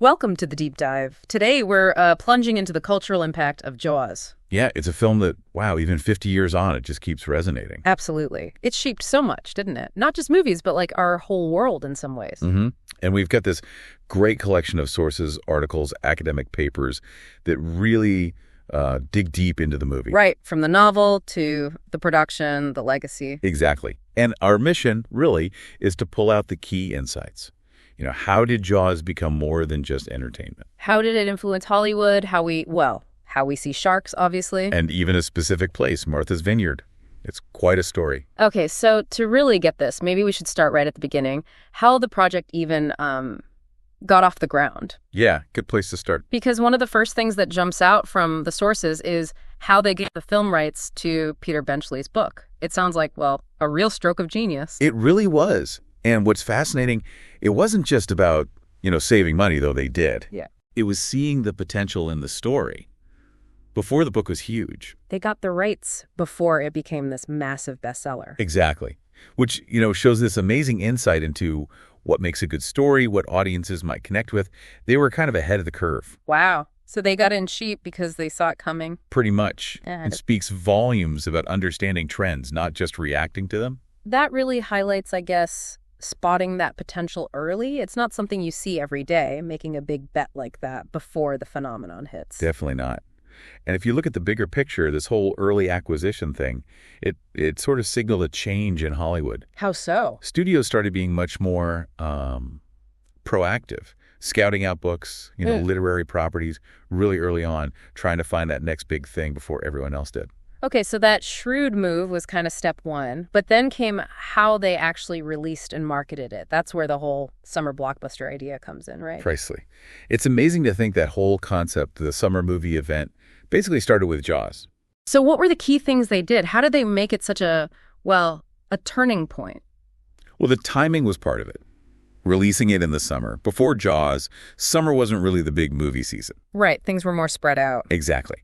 Welcome to the deep dive. Today we're plunging into the cultural impact of Jaws. Yeah, it's a film that, wow, even 50 years on, it just keeps resonating. Absolutely. It shaped so much, didn't it? Not just movies, but like our whole world in some ways. And we've got this great collection of sources, articles, academic papers that really dig deep into the movie. Right, from the novel to the production, the legacy. Exactly. And our mission, really, is to pull out the key insights. How did Jaws become more than just entertainment? How did it influence Hollywood? How we see sharks, obviously. And even a specific place, Martha's Vineyard. It's quite a story. Okay, so to really get this, maybe we should start right at the beginning. How the project even got off the ground. Yeah, good place to start. Because one of the first things that jumps out from the sources is how they gave the film rights to Peter Benchley's book. It sounds like, a real stroke of genius. It really was. And what's fascinating, it wasn't just about, saving money, though they did. Yeah. It was seeing the potential in the story before the book was huge. They got the rights before it became this massive bestseller. Exactly. Which, shows this amazing insight into what makes a good story, what audiences might connect with. They were kind of ahead of the curve. Wow. So they got in cheap because they saw it coming? Pretty much. Yeah. It speaks volumes about understanding trends, not just reacting to them. That really highlights, I guess, spotting that potential early. It's not something you see every day, making a big bet like that before the phenomenon hits. Definitely not. And if you look at the bigger picture, this whole early acquisition thing, it sort of signaled a change in Hollywood. How so? Studios started being much more proactive, scouting out books, literary properties really early on, trying to find that next big thing before everyone else did. Okay, so that shrewd move was kind of step one, but then came how they actually released and marketed it. That's where the whole summer blockbuster idea comes in, right? Precisely. It's amazing to think that whole concept, the summer movie event, basically started with Jaws. So what were the key things they did? How did they make it such a turning point? Well, the timing was part of it. Releasing it in the summer. Before Jaws, summer wasn't really the big movie season. Right, things were more spread out. Exactly.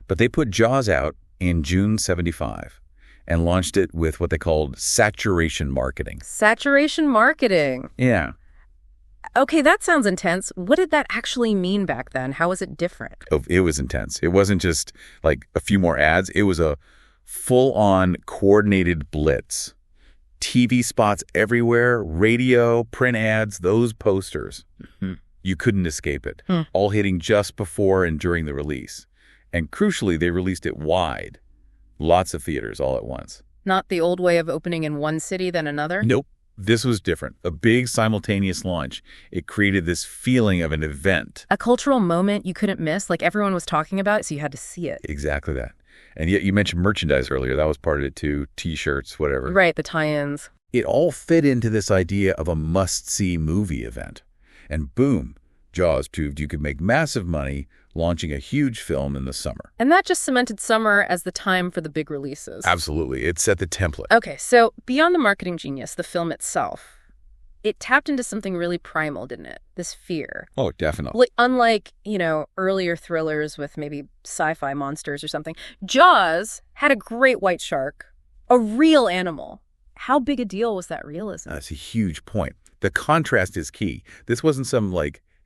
But they put Jaws out in June '75 and launched it with what they called saturation marketing. Saturation marketing. Yeah. Okay, that sounds intense. What did that actually mean back then? How was it different? Oh, it was intense. It wasn't just like a few more ads. It was a full-on coordinated blitz. TV spots everywhere, radio, print ads, those posters. You couldn't escape it. All hitting just before and during the release. And crucially, they released it wide. Lots of theaters all at once. Not the old way of opening in one city then another? Nope. This was different. A big simultaneous launch. It created this feeling of an event. A cultural moment you couldn't miss, like everyone was talking about, so you had to see it. Exactly that. And yet you mentioned merchandise earlier. That was part of it too. T-shirts, whatever. Right, the tie-ins. It all fit into this idea of a must-see movie event. And boom, Jaws proved you could make massive money launching a huge film in the summer. And that just cemented summer as the time for the big releases. Absolutely. It set the template. Okay, so beyond the marketing genius, the film itself, it tapped into something really primal, didn't it? This fear. Oh, definitely. Unlike, earlier thrillers with maybe sci-fi monsters or something, Jaws had a great white shark, a real animal. How big a deal was that realism? That's a huge point. The contrast is key. This wasn't some,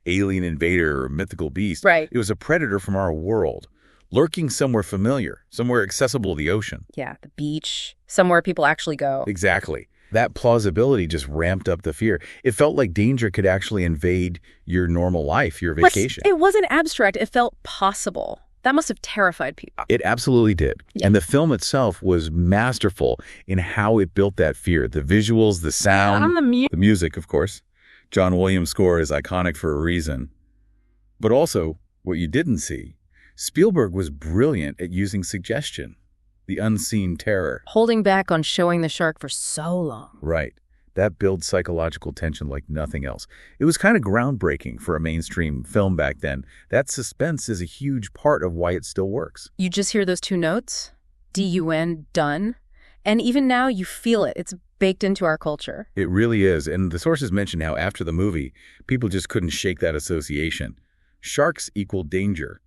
alien invader or mythical beast. Right. It was a predator from our world, lurking somewhere familiar, somewhere accessible to the ocean. Yeah, the beach, somewhere people actually go. Exactly. That plausibility just ramped up the fear. It felt like danger could actually invade your normal life, your vacation. But it wasn't abstract. It felt possible. That must have terrified people. It absolutely did. Yeah. And the film itself was masterful in how it built that fear. The visuals, the sound, the music, of course. John Williams' score is iconic for a reason. But also, what you didn't see, Spielberg was brilliant at using suggestion, the unseen terror. Holding back on showing the shark for so long. Right. That builds psychological tension like nothing else. It was kind of groundbreaking for a mainstream film back then. That suspense is a huge part of why it still works. You just hear those two notes, D-U-N, done, and even now you feel it. It's baked into our culture. It really is. And the sources mentioned how after the movie, people just couldn't shake that association. Sharks equal danger,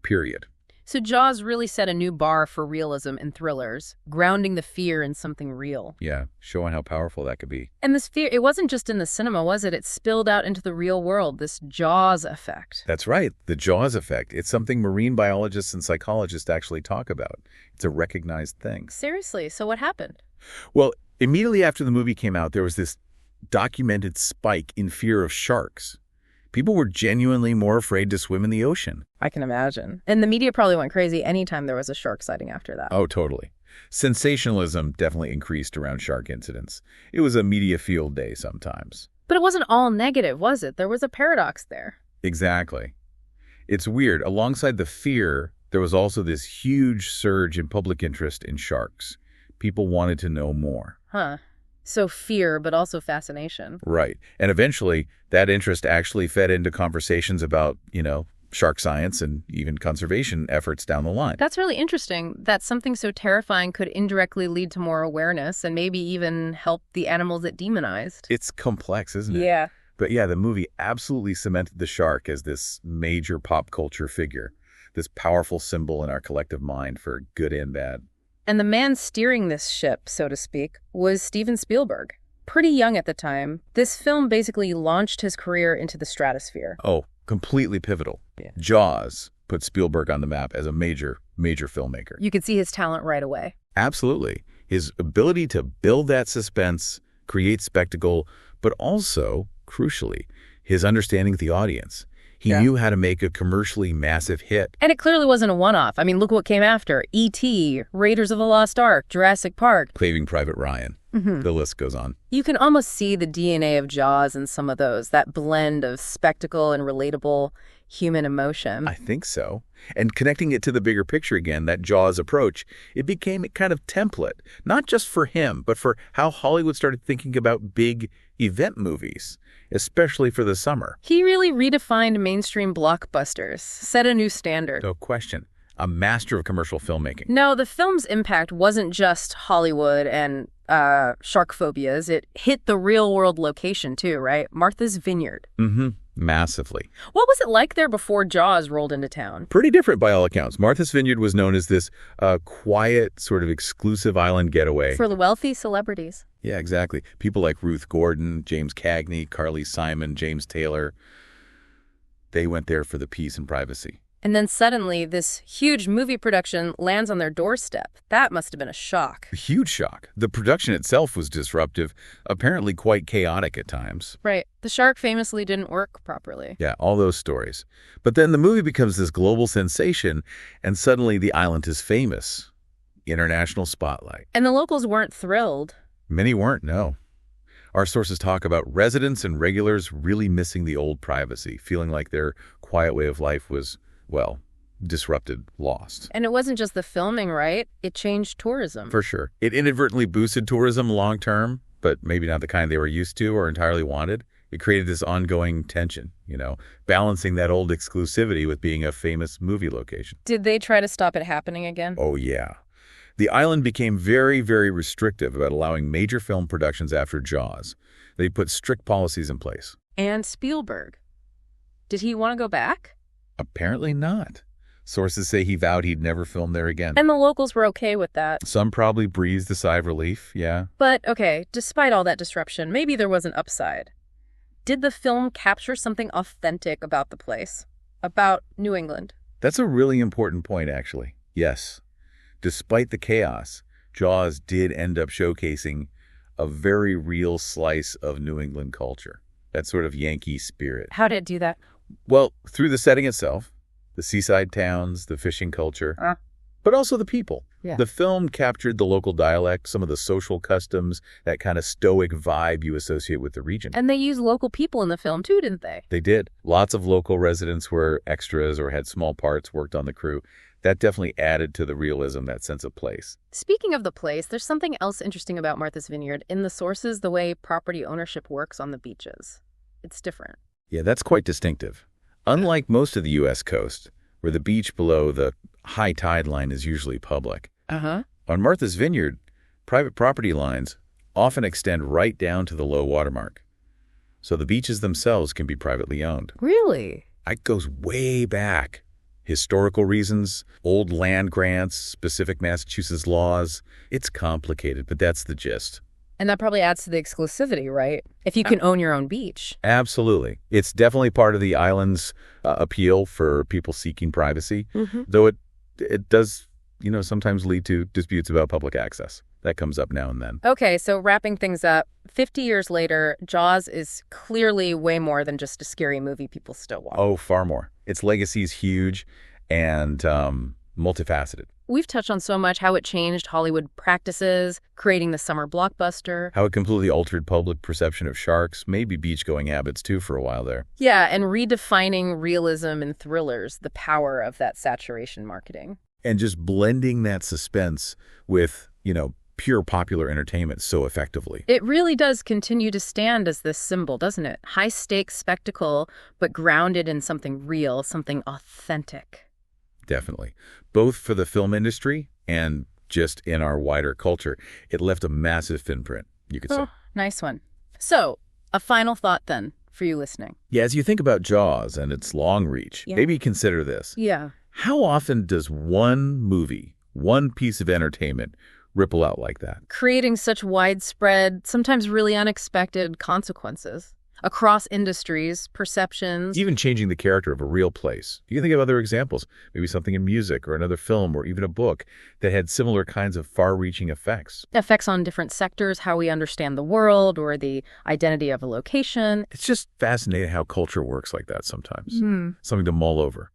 period. So Jaws really set a new bar for realism in thrillers, grounding the fear in something real. Yeah, showing how powerful that could be. And this fear, it wasn't just in the cinema, was it? It spilled out into the real world, this Jaws effect. That's right, the Jaws effect. It's something marine biologists and psychologists actually talk about. It's a recognized thing. Seriously, so what happened? Well, immediately after the movie came out, there was this documented spike in fear of sharks. People were genuinely more afraid to swim in the ocean. I can imagine. And the media probably went crazy anytime there was a shark sighting after that. Oh, totally. Sensationalism definitely increased around shark incidents. It was a media field day sometimes. But it wasn't all negative, was it? There was a paradox there. Exactly. It's weird. Alongside the fear, there was also this huge surge in public interest in sharks. People wanted to know more. Huh. So fear, but also fascination. Right. And eventually, that interest actually fed into conversations about, shark science and even conservation efforts down the line. That's really interesting that something so terrifying could indirectly lead to more awareness and maybe even help the animals it demonized. It's complex, isn't it? Yeah. But yeah, the movie absolutely cemented the shark as this major pop culture figure, this powerful symbol in our collective mind for good and bad. And the man steering this ship, so to speak, was Steven Spielberg. Pretty young at the time, this film basically launched his career into the stratosphere. Oh, completely pivotal. Yeah. Jaws put Spielberg on the map as a major filmmaker. You could see his talent right away. Absolutely. His ability to build that suspense, create spectacle, but also, crucially, his understanding of the audience. He knew how to make a commercially massive hit. And it clearly wasn't a one-off. I mean, look what came after. E.T., Raiders of the Lost Ark, Jurassic Park. Saving Private Ryan. The list goes on. You can almost see the DNA of Jaws in some of those, that blend of spectacle and relatable human emotion. I think so. And connecting it to the bigger picture again, that Jaws approach, it became a kind of template, not just for him, but for how Hollywood started thinking about big event movies, especially for the summer. He really redefined mainstream blockbusters, set a new standard. No question. A master of commercial filmmaking. No, the film's impact wasn't just Hollywood and shark phobias. It hit the real-world location too, right? Martha's Vineyard. Massively. What was it like there before Jaws rolled into town? Pretty different by all accounts. Martha's Vineyard was known as this quiet, sort of exclusive island getaway. For the wealthy celebrities. Yeah, exactly. People like Ruth Gordon, James Cagney, Carly Simon, James Taylor. They went there for the peace and privacy. And then suddenly, this huge movie production lands on their doorstep. That must have been a shock. A huge shock. The production itself was disruptive, apparently quite chaotic at times. Right. The shark famously didn't work properly. Yeah, all those stories. But then the movie becomes this global sensation, and suddenly the island is famous. International spotlight. And the locals weren't thrilled. Many weren't, no. Our sources talk about residents and regulars really missing the old privacy, feeling like their quiet way of life was, well, disrupted, lost. And it wasn't just the filming, right? It changed tourism. For sure. It inadvertently boosted tourism long term, but maybe not the kind they were used to or entirely wanted. It created this ongoing tension, balancing that old exclusivity with being a famous movie location. Did they try to stop it happening again? Oh, yeah. The island became very, very restrictive about allowing major film productions after Jaws. They put strict policies in place. And Spielberg. Did he want to go back? Apparently not. Sources say he vowed he'd never film there again. And the locals were okay with that. Some probably breathed a sigh of relief, yeah. But, okay, despite all that disruption, maybe there was an upside. Did the film capture something authentic about the place? About New England? That's a really important point, actually. Yes. Despite the chaos, Jaws did end up showcasing a very real slice of New England culture. That sort of Yankee spirit. How did it do that? Well, through the setting itself, the seaside towns, the fishing culture, but also the people. Yeah. The film captured the local dialect, some of the social customs, that kind of stoic vibe you associate with the region. And they used local people in the film too, didn't they? They did. Lots of local residents were extras or had small parts, worked on the crew. That definitely added to the realism, that sense of place. Speaking of the place, there's something else interesting about Martha's Vineyard. In the sources, the way property ownership works on the beaches. It's different. Yeah, that's quite distinctive. Unlike most of the U.S. coast, where the beach below the high tide line is usually public. On Martha's Vineyard, private property lines often extend right down to the low water mark. So the beaches themselves can be privately owned. Really? It goes way back. historical reasons, old land grants, specific Massachusetts laws. It's complicated, but that's the gist. And that probably adds to the exclusivity, right? If you can own your own beach. Absolutely. It's definitely part of the island's appeal for people seeking privacy, though it does, sometimes lead to disputes about public access. That comes up now and then. Okay, so wrapping things up, 50 years later, Jaws is clearly way more than just a scary movie people still watch. Oh, far more. Its legacy is huge and multifaceted. We've touched on so much how it changed Hollywood practices, creating the summer blockbuster. How it completely altered public perception of sharks, maybe beach-going habits too for a while there. Yeah, and redefining realism and thrillers, the power of that saturation marketing. And just blending that suspense with, pure popular entertainment so effectively. It really does continue to stand as this symbol, doesn't it? High-stakes spectacle, but grounded in something real, something authentic. Definitely. Both for the film industry and just in our wider culture. It left a massive finprint, you could say. Nice one. So, a final thought then for you listening. Yeah, as you think about Jaws and its long reach, maybe consider this. Yeah. How often does one movie, one piece of entertainment, ripple out like that? Creating such widespread, sometimes really unexpected consequences across industries, perceptions. Even changing the character of a real place. You can think of other examples, maybe something in music or another film or even a book that had similar kinds of far-reaching effects. Effects on different sectors, how we understand the world or the identity of a location. It's just fascinating how culture works like that sometimes. Something to mull over.